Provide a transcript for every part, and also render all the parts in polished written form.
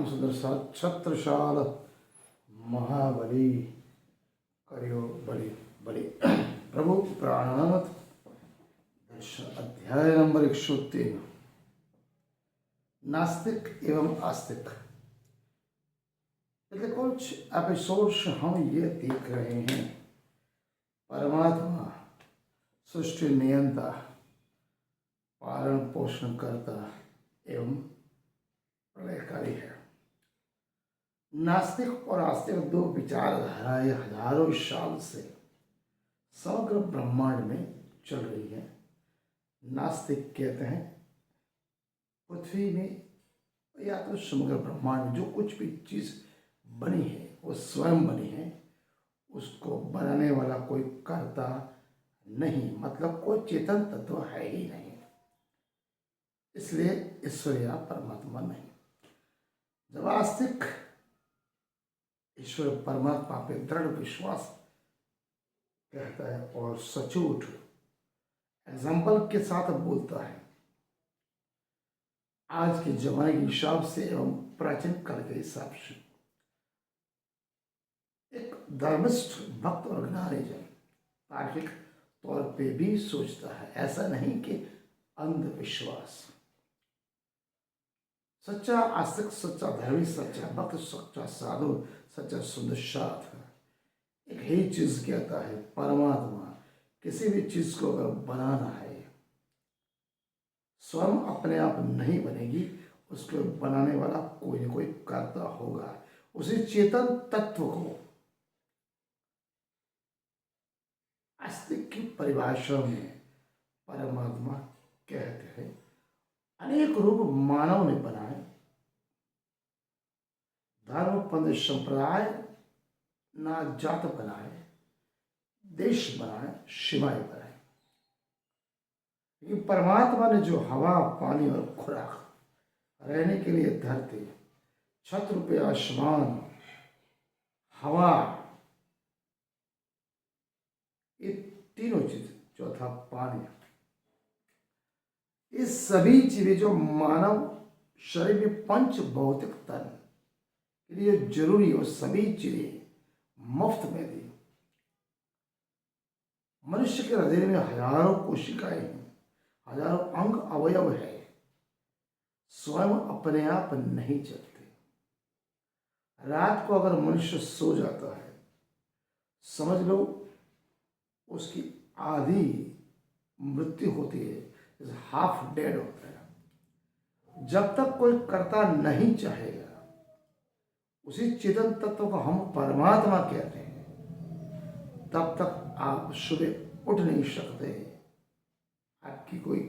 श्याम सुंदर साथ छत्रशाल महाबली करियो बलि बलि प्रभु प्राणात दर्शन अध्याय नंबर 103 नास्तिक एवं आस्तिक। पिछले कुछ एपिसोड्स हम ये देख रहे हैं परमात्मा सृष्टि नियंता पालन पोषण करता एवं प्रलयकारी है। नास्तिक और आस्तिक दो विचारधाराएं हजारों साल से समग्र ब्रह्मांड में चल रही है। नास्तिक कहते हैं पृथ्वी में या तो समग्र ब्रह्मांड में जो कुछ भी चीज बनी है वो स्वयं बनी है, उसको बनाने वाला कोई कर्ता नहीं, मतलब कोई चेतन तत्व है ही नहीं, इसलिए ईश्वर या परमात्मा नहीं। जब आस्तिक ईश्वर परमात्मा पे दृढ़ विश्वास कहता है और सचोट एग्जाम्पल के साथ बोलता है, आज के जमाने के हिसाब से एवं प्राचीन काल के हिसाब से एक धर्मिष्ठ भक्त और ज्ञानी जन तार्किक तौर पे भी सोचता है, ऐसा नहीं कि अंधविश्वास। सच्चा आस्तिक, सच्चा धर्मी, सच्चा भक्त, सच्चा साधु, सच्चा सुंदर साथ एक ही चीज कहता है, परमात्मा किसी भी चीज को अगर बनाना है स्वयं अपने आप नहीं बनेगी, उसको बनाने वाला कोई न कोई कर्ता होगा। उसी चेतन तत्व को आस्तिक की परिभाषा में परमात्मा कहते हैं। अनेक रूप मानव ने बनाए, धर्म पंथ संप्रदाय ना जात बनाए, देश बनाए, सीमाएं बनाए, लेकिन परमात्मा ने जो हवा पानी और खुराक, रहने के लिए धरती, छत पे आसमान, हवा, ये तीनों चीज, चौथा पानी, इस सभी चीजें जो मानव शरीर में पंच भौतिक तन के लिए जरूरी है, वो सभी चीजें मुफ्त में दी। मनुष्य के हृदय में हजारों कोशिकाएं हैं, हजारों अंग अवयव है, स्वयं अपने आप नहीं चलते। रात को अगर मनुष्य सो जाता है, समझ लो उसकी आधी मृत्यु होती है, हाफ डेड होता है। जब तक कोई कर्ता नहीं चाहेगा, उसी चेतन तत्व को हम परमात्मा कहते हैं, तब तक आप सुबह उठ नहीं सकते, आपकी कोई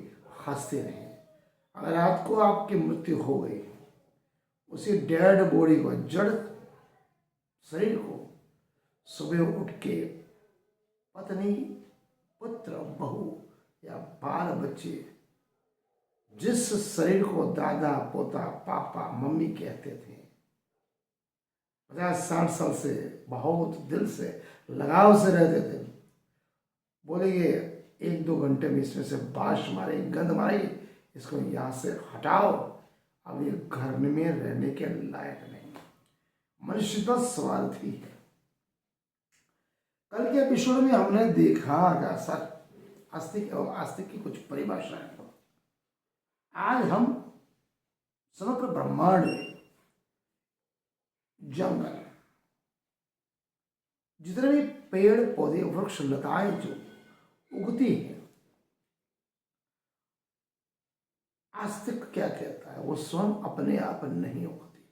हस्ती नहीं। अगर रात को आपकी मृत्यु हो गई, उसी डेड बॉडी को, जड़ शरीर को सुबह उठ के पत्नी, पुत्र, बहू या बाल बच्चे, जिस शरीर को दादा पोता पापा मम्मी कहते थे, 50-60 साल से बहुत दिल से लगाव से रहते थे, बोलेंगे 1-2 घंटे में इसमें से बाश मारे, गंध मारे, इसको यहाँ से हटाओ, अब ये घर में रहने के लायक नहीं। मनुष्य तो स्वार्थी है। कल के एपिसोड में हमने देखा आस्तिक एवं आस्तिक की कुछ परिभाषाएं। आज हम समग्र ब्रह्मांड में जंगल, जितने भी पेड़ पौधे वृक्ष लताएं जो उगती हैं, आस्तिक क्या कहता है, वो स्वयं अपने आप नहीं उगती।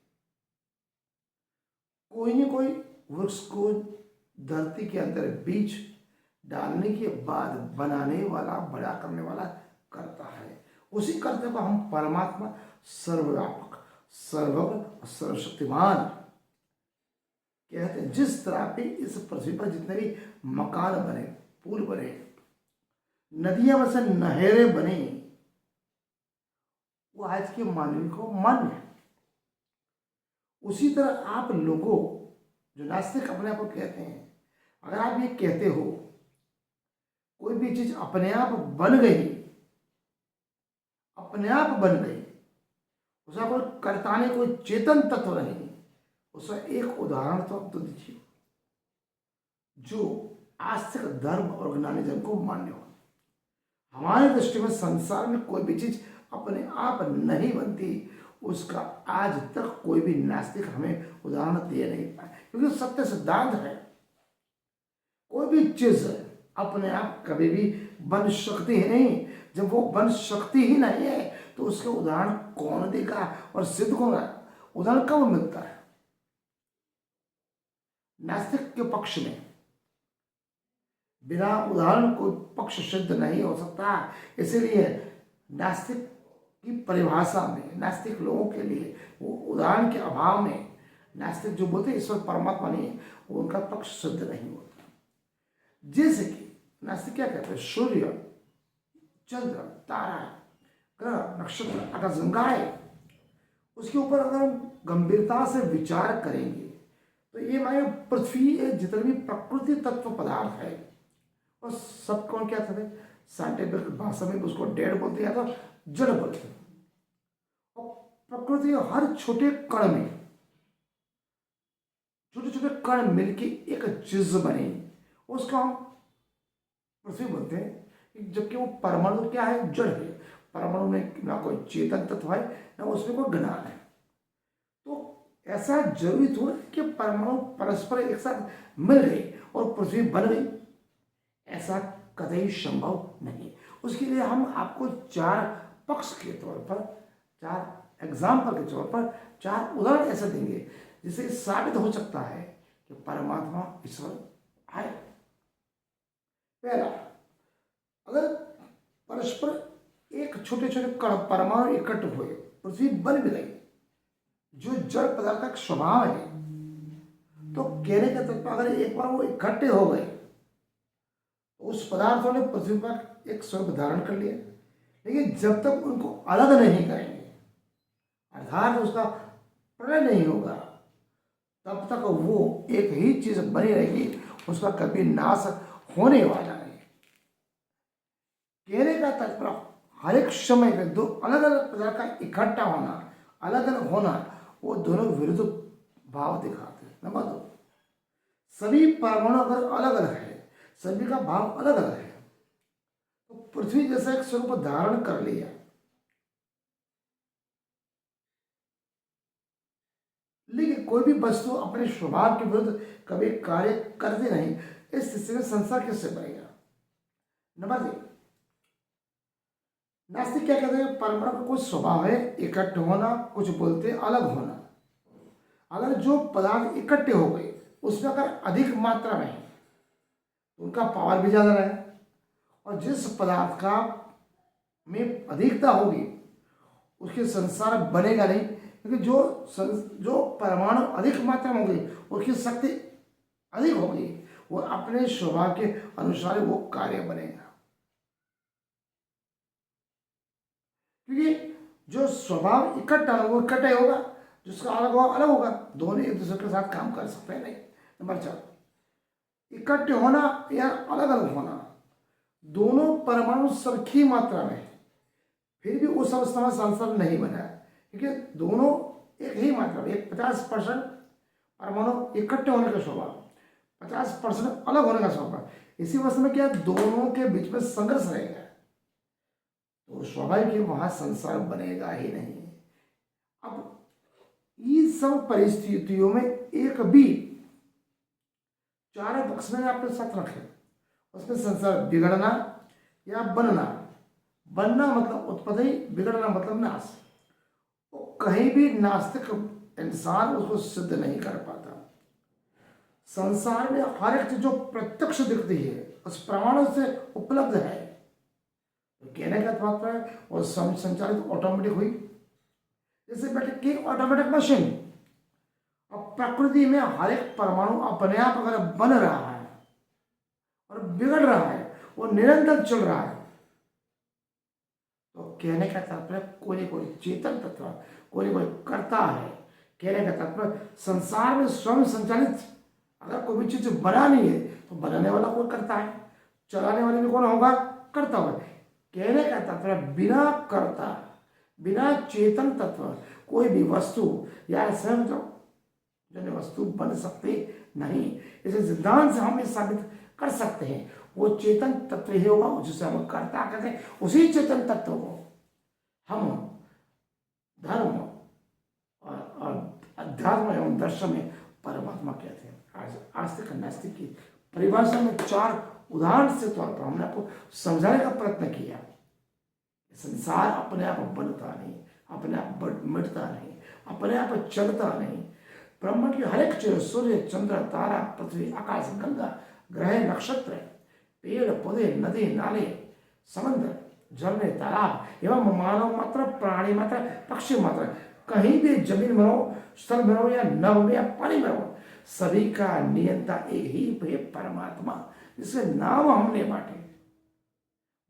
कोई न कोई वृक्ष को धरती के अंदर बीज डालने के बाद बनाने वाला, बड़ा करने वाला करता है। उसी कर्ता को हम परमात्मा, सर्वव्यापक, सर्वज्ञ और सर्वशक्तिमान कहते हैं। जिस तरह पे इस पृथ्वी पर जितने भी मकान बने, पुल बने, नदियां बसे, नहरें बने, वो आज के मानवी को मान्य है। उसी तरह आप लोगों जो नास्तिक अपने आप को कहते हैं, अगर आप ये कहते हो कोई भी चीज अपने आप बन गई, अपने आप बन गई, उसका कोई कर्ता नहीं, कोई चेतन तत्व नहीं। उसका एक उदाहरण तो आप तो दीजिए जो आस्तिक धर्म और ज्ञानिज्म को मान्य हो। हमारी दृष्टि में संसार में कोई भी चीज अपने आप नहीं बनती, उसका आज तक कोई भी नास्तिक हमें उदाहरण दे नहीं पाए, क्योंकि सत्य सिद्धांत है कोई भी चीज अपने आप कभी भी बन सकती ही नहीं। जब वो बन सकती ही नहीं है तो उसके उदाहरण कौन देगा और सिद्ध कौन है? उदाहरण कब मिलता है? नास्तिक के पक्ष में बिना उदाहरण कोई पक्ष सिद्ध नहीं हो सकता। इसीलिए नास्तिक की परिभाषा में, नास्तिक लोगों के लिए वो उदाहरण के अभाव में नास्तिक जो बोलते हैं ईश्वर परमात्मा नहीं है, वो उनका पक्ष सिद्ध नहीं होता। जैसे कि नास्तिक क्या कहते हैं? सूर्य, चंद्र, तारा, ग्रह, नक्षत्र, आकाशगंगा है, उसके ऊपर अगर हम गंभीरता से विचार करेंगे तो ये माने पृथ्वी जितने भी प्रकृति तत्व पदार्थ है और सब कौन क्या कहते हैं? साइंटिफिक भाषा में उसको डेड बोलते हैं या तो जड़ बोलते हैं। और प्रकृति हर छोटे कण में, छोटे छोटे कण मिलके एक चीज बने, उसका हम पृथ्वी बोलते हैं। जबकि वो परमाणु क्या है? जड़ है। परमाणु में ना कोई चेतन तत्व है ना उसमें कोई ज्ञान है। तो ऐसा जरूरी थोड़ा कि परमाणु परस्पर एक साथ मिल गए और पृथ्वी बन गई, ऐसा कतई संभव नहीं। उसके लिए हम आपको चार पक्ष के तौर पर, चार एग्जाम्पल के तौर पर चार उदाहरण ऐसे देंगे जिससे साबित हो सकता है कि परमात्मा ईश्वर है। पहला, अगर परस्पर एक छोटे छोटे कण परमाणु इकट्ठ हुए, पृथ्वी बन भी गई, जो जड़ पदार्थ का स्वभाव है, तो कहने का तात्पर्य अगर एक बार वो इकट्ठे हो गए तो उस पदार्थों ने पृथ्वी पर एक स्वरूप धारण कर लिया। लेकिन जब तक उनको अलग नहीं करेंगे, अर्थात उसका प्रलय नहीं होगा, तब तक वो एक ही चीज बनी रहेगी, उसका कभी नाश होने वाला नहीं। कहने का तात्पर्य हर एक समय में दो अलग अलग पदार्थ का इकट्ठा होना, अलग अलग होना, वो दोनों विरुद्ध भाव दिखाते हैं। नंबर 2, सभी परमाणु अगर अलग अलग है, सभी का भाव अलग अलग है, तो पृथ्वी जैसा एक स्वरूप धारण कर लिया, लेकिन कोई भी वस्तु अपने स्वभाव के विरुद्ध कभी कार्य करती नहीं, इस स्थिति में संसार कैसे बनेगा? नंबर 3, नास्तिक क्या कहते हैं? परमाणु का कुछ स्वभाव है, इकट्ठे होना, कुछ बोलते अलग होना। अगर जो पदार्थ इकट्ठे हो गए उसमें अगर अधिक मात्रा में है तो उनका पावर भी ज्यादा रहे, और जिस पदार्थ का में अधिकता होगी उसके संसार बनेगा नहीं, क्योंकि जो परमाणु अधिक मात्रा में होगी उसकी शक्ति अधिक होगी, वो अपने स्वभाव के अनुसार वो कार्य बनेगा। क्योंकि जो स्वभाव इकट्ठा है वो इकट्ठा ही होगा, जिसका अलग होगा अलग होगा, दोनों एक दूसरे के साथ काम कर सकते हैं नहीं। नंबर 4, इकट्ठे होना या अलग अलग होना, दोनों परमाणु सरखी मात्रा में फिर भी उस अवस्था में संसार नहीं बना है, क्योंकि दोनों एक ही मात्रा में, 50% परमाणु इकट्ठे होने का स्वभाव, 50% अलग होने का स्वभाव। इसी अवस्था में क्या दोनों के बीच में संघर्ष रहेगा, तो स्वाभाविक ही वहां संसार बनेगा ही नहीं। अब इन सब परिस्थितियों में एक भी चारों पक्ष में आपने साथ रखे, उसमें संसार बिगड़ना या बनना, बनना मतलब उत्पत्ति, बिगड़ना मतलब नाश, वो कहीं भी नास्तिक इंसान उसको सिद्ध नहीं कर पाता। संसार में हर एक चीज जो प्रत्यक्ष दिखती है उस प्रमाणों से उपलब्ध है, तो कहने का तात्पर्य और संचालित ऑटोमेटिक हुई, जैसे बैठे कि ऑटोमेटिक मशीन। अब प्रकृति में हर एक परमाणु अपने आप अगर बन रहा है और बिगड़ रहा है, वो निरंतर चल रहा है, तो कहने का तात्पर्य कोई कोई चेतन तत्व, कोई कोई करता है। कहने का तात्पर्य संसार में स्वयं संचालित अगर कोई भी चीज बनानी है तो बनाने वाला कोई करता है, चलाने वाले भी कौन होगा? करता होगा। कहने का तात्पर्य बिना कर्ता, बिना चेतन तत्व कोई भी वस्तु या स्वयं जो वस्तु बन सकती नहीं। इसे सिद्धांत से हम ये साबित कर सकते हैं वो चेतन तत्व ही होगा जिसे हम कर्ता कहते हैं। उसी चेतन तत्व को हम धर्म और अध्यात्म एवं दर्शन में परमात्मा कहते हैं। आज आस्तिक नास्तिक की परिभाषा में 4 उदाहरण से तौर पर हमने आपको समझाने का प्रयत्न किया। संसार अपने आप बनता नहीं, अपने आप मिटता नहीं, अपने आप चलता नहीं। ब्रह्मांड की हर एक चीज, सूर्य, चंद्र, तारा, पृथ्वी, आकाश, गंगा, ग्रह, नक्षत्र, पेड़ पौधे, नदी नाले, समुद्र, झरने, तालाब एवं मानव मात्र, प्राणी मात्र, पक्षी मात्र, कहीं भी जमीन में रहो, स्थल में रहो या नभ में या पानी में रहो, सभी का नियंता एक ही है परमात्मा, जिसके नाम हमने बांटे,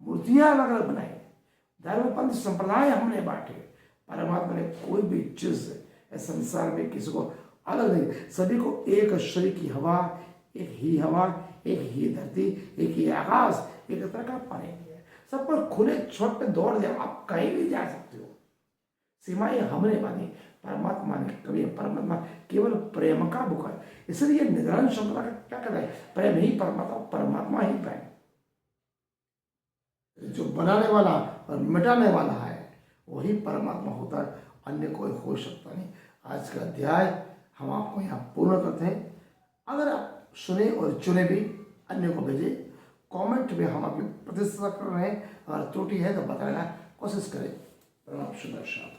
मूर्तियां अलग अलग बनाई, धर्म पंथ संप्रदाय हमने बांटे। परमात्मा ने कोई भी चीज संसार में किसी को अलग नहीं, सभी को एक शरीर की हवा, एक ही हवा, एक ही धरती, एक ही आकाश, एक तरह का पानी है। सब पर खुले छोट पे दौड़ दे, आप कहीं भी जा सकते हो। सीमाएं हमने बांधी, परमात्मा ने कभी। परमात्मा केवल प्रेम का बुक है, इसलिए निधन शब्द का क्या कहता है? प्रेम ही परमात्मा, परमात्मा ही प्रेम। जो बनाने वाला और मिटाने वाला है वही परमात्मा होता है, अन्य कोई हो सकता नहीं। आज का अध्याय हम आपको यहाँ पूर्ण करते हैं। अगर आप सुने और चुने भी, अन्य को भेजें। कमेंट में हम आपकी प्रतिष्ठा कर रहे हैं, अगर त्रुटि है तो बताना कोशिश करें। प्रणाम, सुदर्शन।